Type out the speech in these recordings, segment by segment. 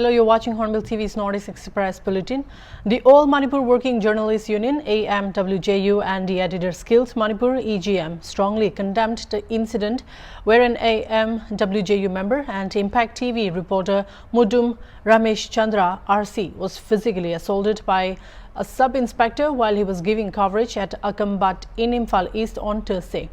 Hello, you're watching Hornbill TV's Northeast Express Bulletin. The All Manipur Working Journalists Union, AMWJU, and the Editors Guild, Manipur, EGM, strongly condemned the incident where an AMWJU member and Impact TV reporter Mudum Ramesh Chandra, RC, was physically assaulted by a sub-inspector while he was giving coverage at Akambat in Imphal East on Thursday.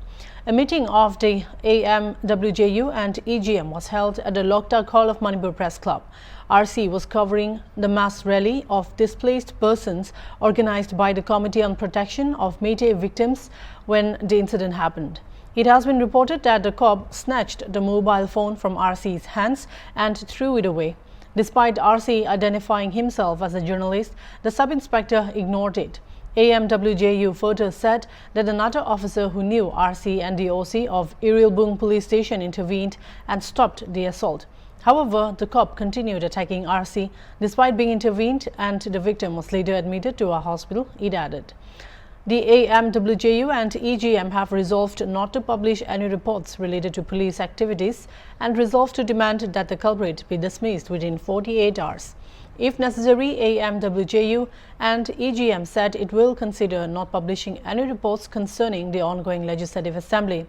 A meeting of the AMWJU and EGM was held at the Loktak Hall of Manipur Press Club. RC was covering the mass rally of displaced persons organized by the Committee on Protection of Meitei Victims when the incident happened. It has been reported that the COB snatched the mobile phone from RC's hands and threw it away. Despite RC identifying himself as a journalist, the sub-inspector ignored it. AMWJU further said that another officer who knew RC and the OC of Irilbung police station intervened and stopped the assault. However, the COP continued attacking RC despite being intervened, and the victim was later admitted to a hospital, it added. The AMWJU and EGM have resolved not to publish any reports related to police activities and resolved to demand that the culprit be dismissed within 48 hours. If necessary, AMWJU and EGM said it will consider not publishing any reports concerning the ongoing Legislative Assembly.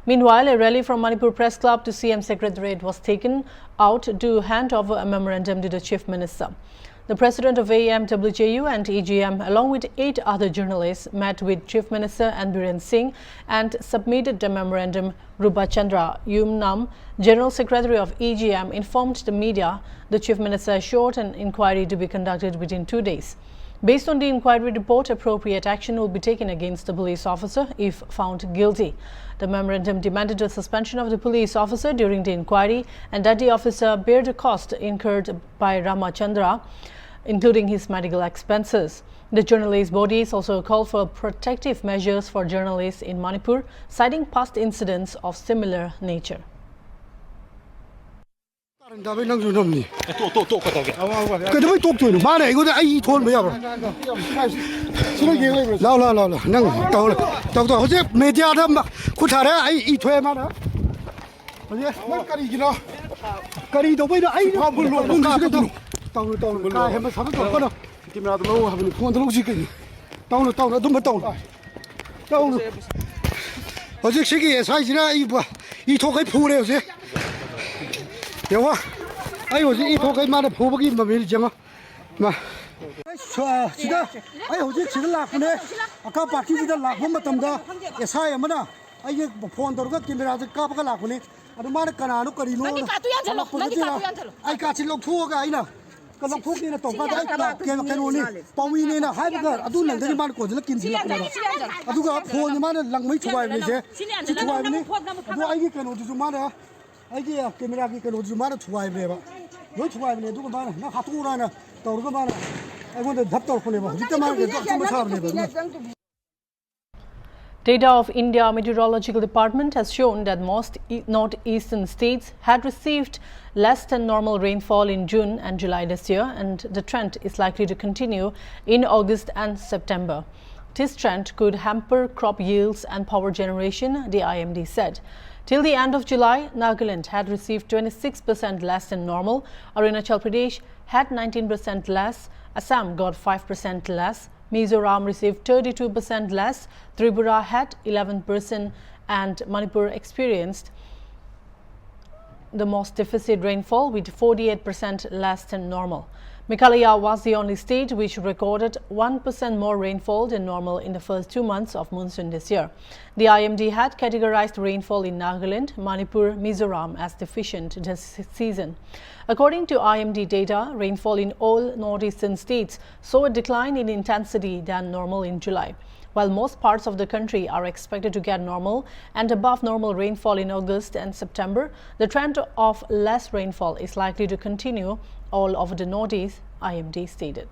Meanwhile, a rally from Manipur Press Club to CM Secretariat was taken out to hand over a memorandum to the Chief Minister. The president of AMWJU and EGM, along with 8 other journalists, met with Chief Minister Biren Singh and submitted the memorandum. Rupa Chandra Yumnam, General Secretary of EGM, informed the media the Chief Minister assured an inquiry to be conducted within 2 days. Based on the inquiry report, appropriate action will be taken against the police officer if found guilty. The memorandum demanded the suspension of the police officer during the inquiry and that the officer bear the cost incurred by Ramachandra, including his medical expenses. The journalist bodies also called for protective measures for journalists in Manipur, citing past incidents of similar nature. I was eating okay, man. Who gave me the jama? I was just laughing. A cup of tea with the Lakumata, yes, I am. I get the phone to get me as a cup of Lakuni. I don't want to Carino. I got it look to a guy now. Because I'm cooking a top, can only Pawin in a high girl. I do not let man go to the Kinsey. I do got phone the man and language to wife. I can do matter. I get camera can do matter to wife. Which wife they do about not how to run a Torgomana. I want a doctor for them. Data of India Meteorological Department has shown that most northeastern states had received less than normal rainfall in June and July this year, and the trend is likely to continue in August and September. This trend could hamper crop yields and power generation, the IMD said. Till the end of July, Nagaland had received 26% less than normal, Arunachal Pradesh had 19% less, Assam got 5% less, Mizoram received 32% less, Tripura had 11%, and Manipur experienced the most deficit rainfall with 48% less than normal. Meghalaya was the only state which recorded 1% more rainfall than normal in the first 2 months of monsoon this year. The IMD had categorized rainfall in Nagaland, Manipur, Mizoram as deficient this season. According to IMD data, rainfall in all northeastern states saw a decline in intensity than normal in July. While most parts of the country are expected to get normal and above normal rainfall in August and September, the trend of less rainfall is likely to continue all over the Northeast, IMD stated.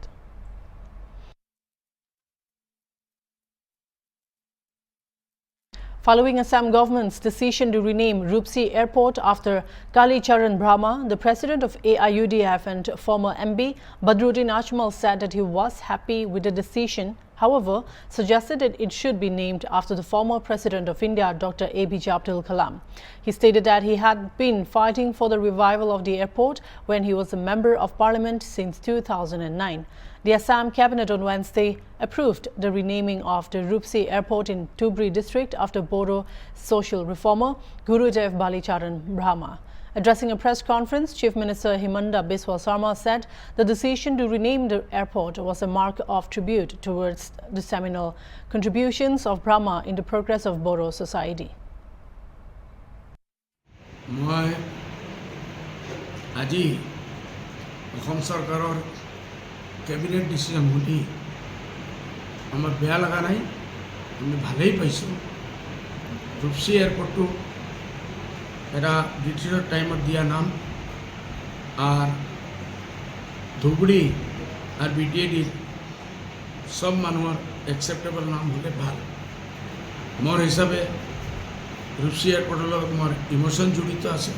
Following Assam government's decision to rename Rupsi Airport after Kali Charan Brahma, the president of AIUDF and former MB Badruddin Ajmal said that he was happy with the decision. however, suggested that it should be named after the former President of India, Dr. APJ Abdul Kalam. He stated that he had been fighting for the revival of the airport when he was a member of parliament since 2009. The Assam cabinet on Wednesday approved the renaming of the Rupsi Airport in Tubri district after Bodo social reformer Gurudev Balicharan Brahma. Addressing a press conference, Chief Minister Himanda Biswa Sarma said the decision to rename the airport was a mark of tribute towards the seminal contributions of Brahma in the progress of Bodo society. মই আজি অসম চৰকাৰৰ cabinet decision শুনি আমাৰ বেয়া লগা নাই, আমি ভালেই পাইছোঁ। ৰূপসী এয়াৰপোৰ্টটো এটা ব্ৰিটিছৰ টাইমত দিয়া নাম আর ধুবুৰী আর বিটিএডির সব মানুহৰ একসেপ্টেবল নাম হলে ভাল। মোৰ হিচাপে রূপসী এয়ারপোর্টের লগত মোৰ ইমোশন জড়িত আছে।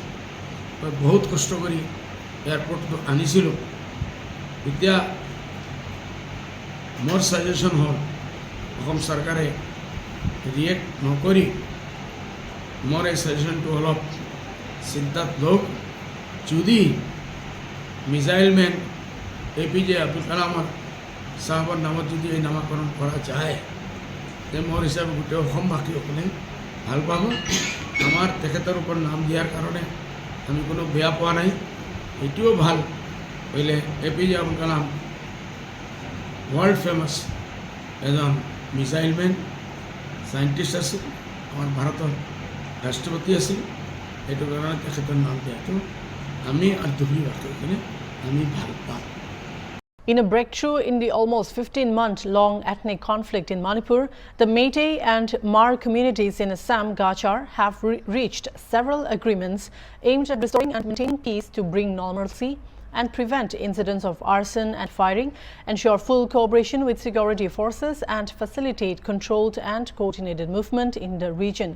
মই বহুত কষ্ট কৰি এয়ারপোর্টটো আনিছিলোঁ। এতিয়া মোৰ সাজেশন হল অসম চৰকাৰে ৰিয়েক্ট নকৰি মোৰ এই সাজেশনটো অলপ চিন্তাত লওক। যদি মিসাইল ম্যান এপিজে আব্দুল কালামৰ সাহেবৰ নামত যদি এই নামাকৰণ কৰা যায় তে মোৰ হিচাপে গোটেই অসমবাসীসকলে ভাল পাব। আমাৰ তেখেতৰ ওপৰত নাম দিয়াৰ কাৰণে আমি কোনো বেয়া পোৱা নাই, এইটোও ভাল। পहिले APJ Abdul Kalam world famous এজন মিসাইল ম্যান সাইন্টিস্ট আছিল, আমাৰ ভাৰতৰ ৰাষ্ট্ৰপতি আছিল। এইটো কাৰণে তেখেতৰ নাম দিয়াটো আমি আৰু ধুবুৰীবাসীসকলে আমি ভাল পাওঁ। In a breakthrough in the almost 15-month-long ethnic conflict in Manipur, the Meitei and Mar communities in Assam, Gachar, have reached several agreements aimed at restoring and maintaining peace to bring normalcy and prevent incidents of arson and firing, ensure full cooperation with security forces, and facilitate controlled and coordinated movement in the region.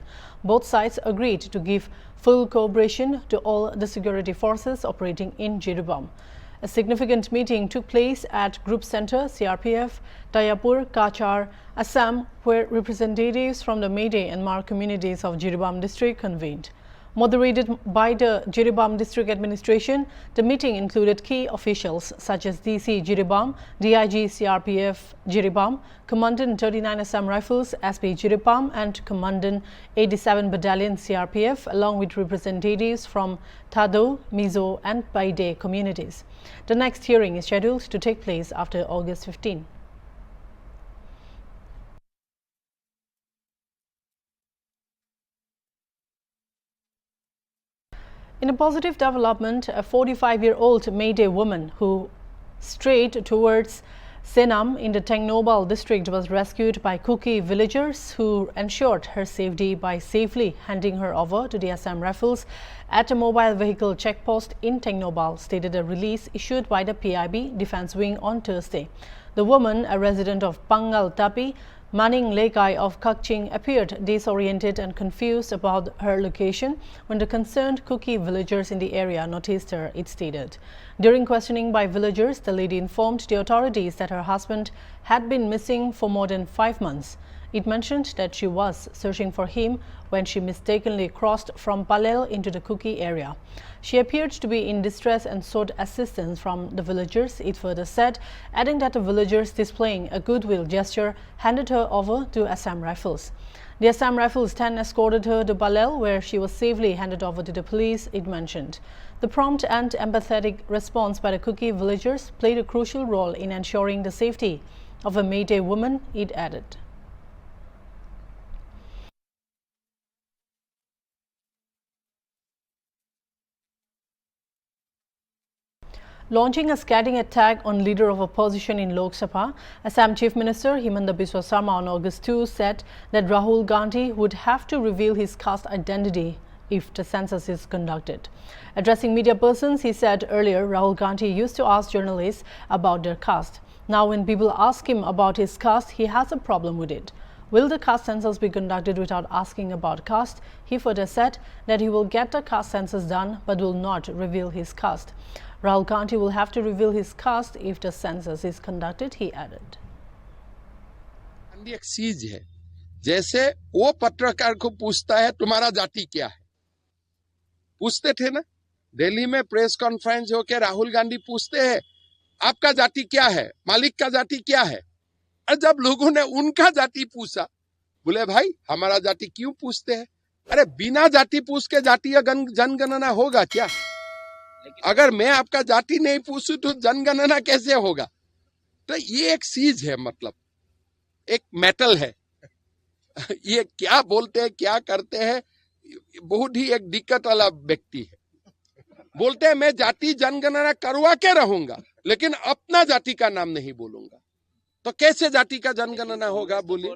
Both sides agreed to give full cooperation to all the security forces operating in Jiribam. A significant meeting took place at Group Center, CRPF, Tayapur, Kachar, Assam, where representatives from the Meitei and Mar communities of Jiribam district convened. Moderated by the Jiribam district administration, the meeting included key officials such as DC Jiribam, DIG CRPF Jiribam, Commandant 39 Assam Rifles SP Jiribam, and Commandant 87 Battalion CRPF, along with representatives from Thado, Mizo and Paide communities. The next hearing is scheduled to take place after August 15. In a positive development, a 45-year-old Meitei woman who strayed towards Senam in the Tengnobal district was rescued by Kuki villagers who ensured her safety by safely handing her over to the Assam Rifles at a mobile vehicle checkpost in Tengnobal, stated a release issued by the PIB Defence Wing on Thursday. The woman, a resident of Pangal Tapi, Maning Lekai of Kakching, appeared disoriented and confused about her location when the concerned Kuki villagers in the area noticed her, it stated. During questioning by villagers, the lady informed the authorities that her husband had been missing for more than 5 months. It mentioned that she was searching for him when she mistakenly crossed from Palel into the Kuki area. She appeared to be in distress and sought assistance from the villagers, it further said, adding that the villagers displaying a goodwill gesture handed her over to Assam Rifles. The Assam Rifles then escorted her to Palel, where she was safely handed over to the police, it mentioned. The prompt and empathetic response by the Kuki villagers played a crucial role in ensuring the safety of a Meitei woman, it added. Launching a scathing attack on leader of opposition in Lok Sabha, Assam Chief Minister Himanda Biswa Sarma on August 2 said that Rahul Gandhi would have to reveal his caste identity if the census is conducted. Addressing media persons, he said earlier Rahul Gandhi used to ask journalists about their caste. Now when people ask him about his caste, he has a problem with it. Will the caste census be conducted without asking about caste? He further said that he will get the caste census done but will not reveal his caste. Rahul Gandhi will have to reveal his caste if the census is conducted, he added. एक चीज है, जैसे वो पत्रकार को पूछता है तुम्हारा जाति क्या है, पूछते थे ना दिल्ली में प्रेस कॉन्फ्रेंस होकर राहुल गांधी पूछते हैं आपका जाति क्या है, मालिक का जाति क्या है। और जब लोगों ने उनका जाति पूछा, बोले भाई हमारा जाति क्यों पूछते हैं? अरे बिना जाति पूछ के जातीय जनगणना होगा क्या? अगर मैं आपका जाति नहीं पूछूं तो जनगणना कैसे होगा? तो ये एक चीज है, मतलब एक मेटल है। ये क्या बोलते हैं क्या करते हैं, बहुत ही एक दिक्कत वाला व्यक्ति है। बोलते हैं मैं जाति जनगणना करवा के रहूंगा लेकिन अपना जाति का नाम नहीं बोलूंगा, तो कैसे जाति का जनगणना होगा बोलिए?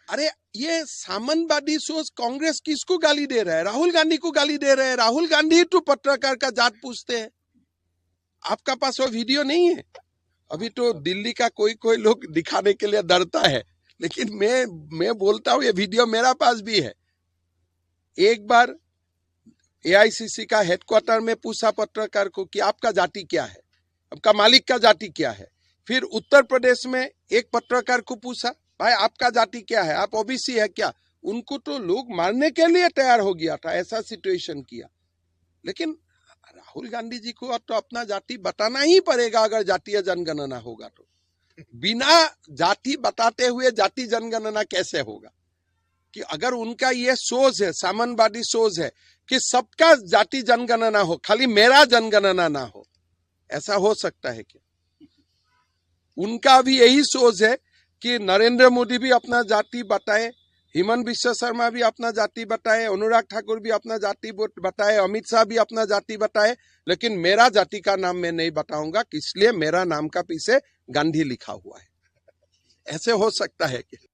अरे ये सामंतवादी सोच कांग्रेस किसको गाली दे रहा है? राहुल गांधी को गाली दे रहे हैं। राहुल गांधी तो पत्रकार का जात पूछते हैं। आपका पास वो वीडियो नहीं है? अभी तो दिल्ली का कोई लोग दिखाने के लिए डरता है, लेकिन मैं बोलता हूँ ये वीडियो मेरा पास भी है। एक बार एआईसीसी का हेडक्वार्टर में पूछा पत्रकार को कि आपका जाति क्या है, आपका मालिक का जाति क्या है। फिर उत्तर प्रदेश में एक पत्रकार को पूछा भाई आपका जाति क्या है, आप ओबीसी है क्या? उनको तो लोग मारने के लिए तैयार हो गया था, ऐसा सिचुएशन किया। लेकिन राहुल गांधी जी को तो अपना जाति बताना ही पड़ेगा अगर जातीय जनगणना होगा तो। बिना जाति बताते हुए जाति जनगणना कैसे होगा? कि अगर उनका ये सोच है, सामंतवादी सोच है कि सबका जाति जनगणना हो, खाली मेरा जनगणना ना हो, ऐसा हो सकता है क्या? उनका भी यही सोच है कि नरेंद्र मोदी भी अपना जाति बताए, हिमंत बिश्व शर्मा भी अपना जाति बताए, अनुराग ठाकुर भी अपना जाति बताए, अमित शाह भी अपना जाति बताए, लेकिन मेरा जाति का नाम मैं नहीं बताऊंगा, इसलिए मेरा नाम का पीछे गांधी लिखा हुआ है। ऐसे हो सकता है क्या?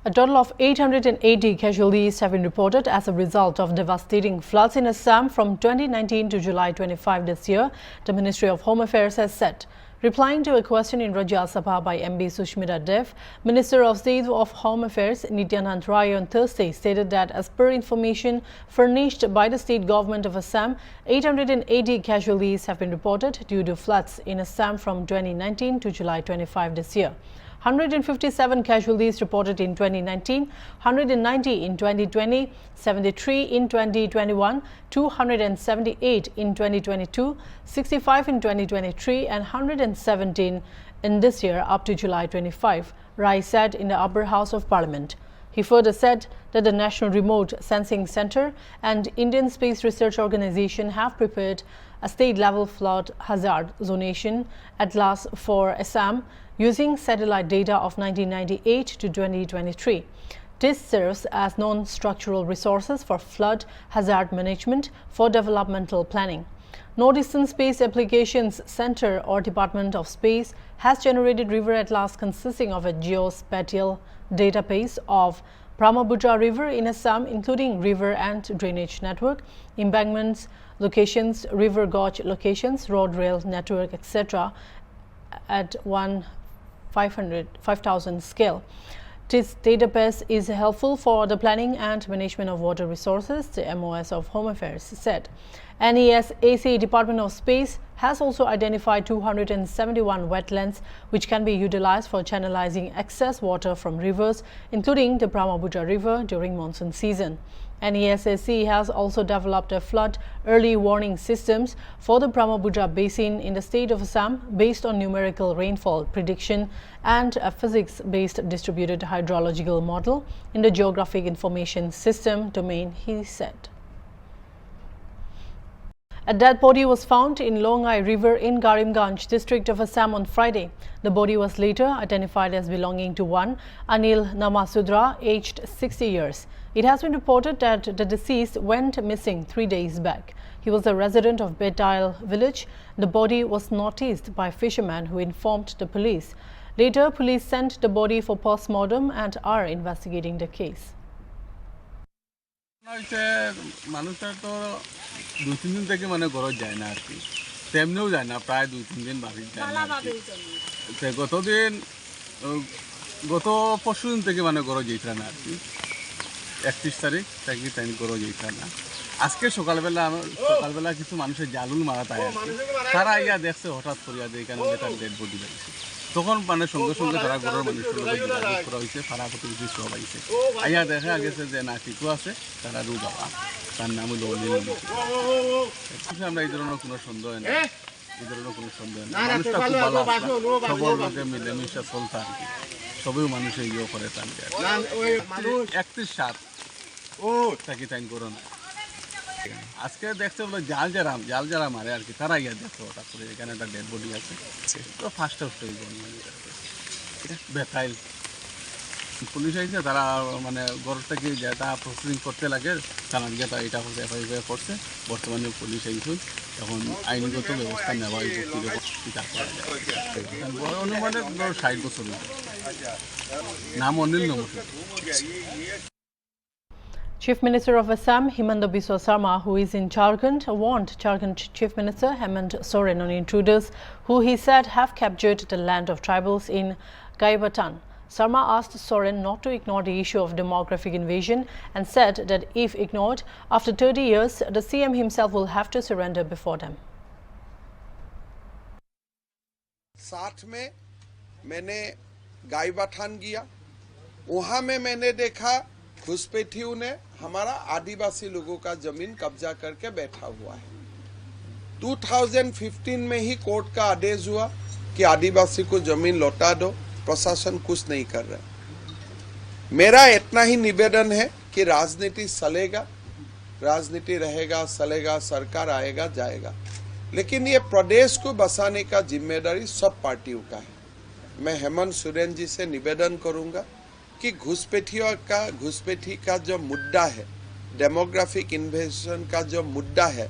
A total of 880 casualties have been reported as a result of devastating floods in Assam from 2019 to July 25 this year, the Ministry of Home Affairs has said. Replying to a question in Rajya Sabha by MB Sushmita Dev, Minister of State of Home Affairs Nityanand Rai on Thursday stated that as per information furnished by the state government of Assam, 880 casualties have been reported due to floods in Assam from 2019 to July 25 this year. 157 casualties reported in 2019, 190 in 2020, 73 in 2021, 278 in 2022, 65 in 2023 and 117 in this year up to July 25, Rai said in the upper house of parliament. He further said that the National Remote Sensing Centre and Indian Space Research Organisation have prepared a state-level flood hazard zonation atlas for Assam using satellite data of 1998 to 2023. This serves as non-structural resources for flood hazard management for developmental planning. Northeastern Space Applications Center or Department of Space has generated River Atlas consisting of a geospatial database of Brahmaputra River in Assam, including river and drainage network, embankments, locations, river gauge locations, road rail network, etc. at 5,000 scale. This database is helpful for the planning and management of water resources, the MOS of Home Affairs said. NESAC Department of Space has also identified 271 wetlands which can be utilized for channelizing excess water from rivers, including the Brahmaputra River during monsoon season. NESAC has also developed a flood early warning systems for the Brahmaputra Basin in the state of Assam based on numerical rainfall prediction and a physics-based distributed hydrological model in the Geographic Information System domain, he said. A dead body was found in Longai River in Karimganj district of Assam on Friday. The body was later identified as belonging to one Anil Namasudra, aged 60 years. It has been reported that the deceased went missing 3 days back. He was a resident of Betail village. The body was noticed by fishermen who informed the police. Later, police sent the body for post-mortem and are investigating the case. মানুষের তো 2-3 দিন থেকে মানে ঘর যায় না আর কি, তেমনিও যায় না, প্রায় 2-3 দিন বাড়ি যায় না। গত পরশু দিন থেকে মানে ঘর যেতে না আর কি, 31 তারিখ থেকে তাই ঘর যেতে না। আজকে সকালবেলা কিছু মানুষের জালুল মারা তাই আর কি, তারা ইয়া দেখছে হঠাৎ করিয়া যে এখানে তার ডেড বডি লাগছে। তখন মানে সঙ্গে সঙ্গে তারা ঘরের মানুষের যোগাযোগ করা হয়েছে, পাড়া প্রতিবেশী সব আইছে, আইয়া দেখা গেছে যে না ঠিকও আছে, তারা রু বাবা, তার নাম হলো অনিল নমস্কার। আমরা এই ধরনের কোনো সন্দেহ নেই, এই ধরনের কোনো সন্দেহ নেই। মানুষটা খুব ভালো, সবার লোকে মিলেমিশে চলতে আর কি, সবই মানুষের ইয়ে করে টানকে 31/7 তাকে টাইম করো না। আজকে দেখতে বলে জাল যারা মারে আর কি, তারা ইয়া দেখো, তারপরে এখানে একটা ডেড বডি আছে, তো ফার্স্ট বেতাইল পুলিশ আইছে, তারা মানে ঘর থেকে যেটা প্রসেসিং করতে লাগে থানা দিয়ে তারা এটা করছে, এফআইআর করছে। বর্তমানে পুলিশ আইসুন, এখন আইনগত ব্যবস্থা নেওয়া স্বীকার করা যায়। অনুমানে 60 বছর নাম অনিল নমস্কার। Chief Minister of Assam, Himanta Biswa Sarma, who is in Jharkhand, warned Jharkhand Chief Minister Hemant Soren on intruders who he said have captured the land of tribals in Gaibatan. Sarma asked Soren not to ignore the issue of demographic invasion and said that if ignored, after 30 years, the CM himself will have to surrender before them. 60 में मैंने गाईबाठान गया, वहां में मैंने देखा घुसपैठियों ने हमारा आदिवासी लोगों का जमीन कब्जा करके बैठा हुआ है। 2015 में ही कोर्ट का आदेश हुआ कि आदिवासी को जमीन लौटा दो, प्रशासन कुछ नहीं कर रहा। मेरा इतना ही निवेदन है कि राजनीति चलेगा, राजनीति रहेगा, चलेगा, सरकार आएगा जाएगा, लेकिन ये प्रदेश को बसाने का जिम्मेदारी सब पार्टियों का है। मैं हेमंत सोरेन जी से निवेदन करूंगा कि घुसपैठी का जो मुद्दा है, डेमोग्राफिक इन्वेजन का जो मुद्दा है,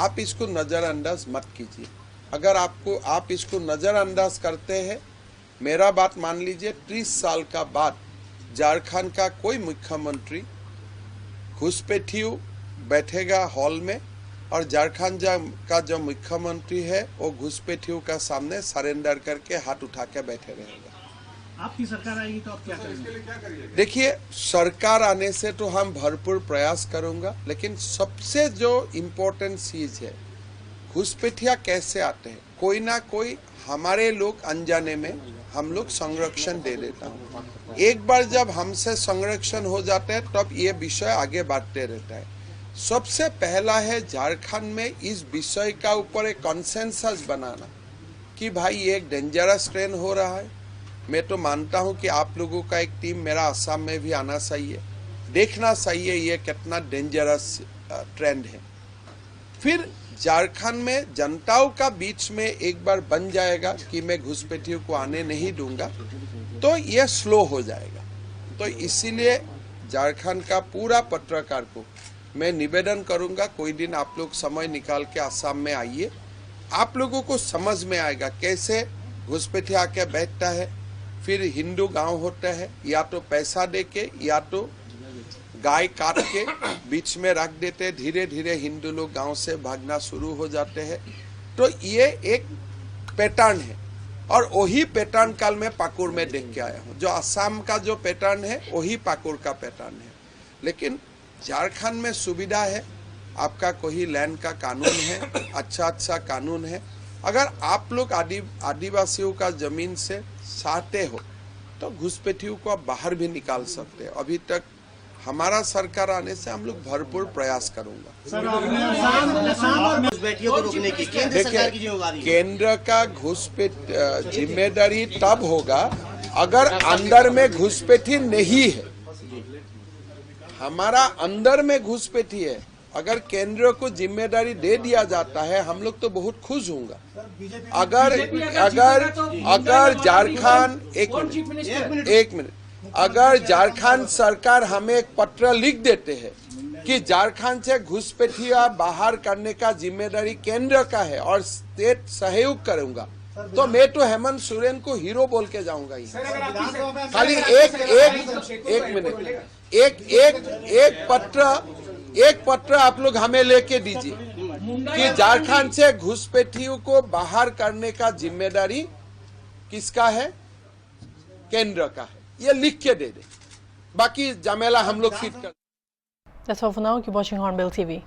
आप इसको नजरअंदाज मत कीजिए। अगर आप इसको नजरअंदाज करते हैं, मेरा बात मान लीजिए, 30 साल का बाद झारखंड का कोई मुख्यमंत्री घुसपैठियों बैठेगा हॉल में और झारखंड का जो मुख्यमंत्री है वो घुसपैठियों का सामने सरेंडर करके हाथ उठा के बैठे रहेगा। आपकी सरकार आएगी तो आप क्या करेंगे? देखिए, सरकार आने से तो हम भरपूर प्रयास करूंगा, लेकिन सबसे जो इम्पोर्टेंट चीज है, घुसपैठिया कैसे आते हैं, कोई ना कोई हमारे लोग अनजाने में हम लोग संरक्षण दे देता हूँ। एक बार जब हमसे संरक्षण हो जाते हैं तब ये विषय आगे बढ़ते रहता है। सबसे पहला है झारखंड में इस विषय का ऊपर एक कंसेंसस बनाना कि भाई ये एक डेंजरस ट्रेंड हो रहा है। मैं तो मानता हूं कि आप लोगों का एक टीम मेरा असम में भी आना चाहिए, देखना चाहिए ये कितना डेंजरस ट्रेंड है। फिर झारखंड में जनताओं का बीच में एक बार बन जाएगा कि मैं घुसपैठियों को आने नहीं दूंगा, तो ये स्लो हो जाएगा। तो इसीलिए झारखंड का पूरा पत्रकार को मैं निवेदन करूंगा, कोई दिन आप लोग समय निकाल के असम में आइए, आप लोगों को समझ में आएगा कैसे घुसपैठिया आके बैठता है। फिर हिंदू गांव होता है, या तो पैसा देके या तो गाय काट के बीच में रख देते, धीरे धीरे हिंदू लोग गांव से भागना शुरू हो जाते हैं। तो ये एक पैटर्न है और वही पैटर्न कल मैं पाकुर में देख के आया हूँ। जो असम का जो पैटर्न है वही पाकुर का पैटर्न है। लेकिन झारखंड में सुविधा है, आपका कोई लैंड का कानून है, अच्छा कानून है। अगर आप लोग आदिवासियों का जमीन से चाहते हो तो घुसपैठियों को आप बाहर भी निकाल सकते हैं। अभी तक हमारा सरकार आने से हम लोग भरपूर प्रयास करूंगा। देखिए, केंद्र का जिम्मेदारी तब होगा अगर अंदर में घुसपैठी नहीं है। हमारा अंदर में घुसपैठी है, अगर केंद्र को जिम्मेदारी दे दिया जाता है हम लोग तो बहुत खुश होंगे। अगर झारखंड एक मिनट अगर झारखंड सरकार हमें एक पत्र लिख देते हैं कि झारखंड से घुसपैठिया बाहर करने का जिम्मेदारी केंद्र का है और स्टेट सहयोग करूंगा, तो मैं तो हेमंत सोरेन को हीरो बोल के जाऊंगा। खाली एक मिनट एक पत्र आप लोग हमें लेके दीजिए कि झारखंड से घुसपैठियों को बाहर करने का जिम्मेदारी किसका है, केंद्र का है। ये लिख के दे दे, बाकी जमेला हम लोग फिट कर। That's all for now. Keep watching Hornbill TV.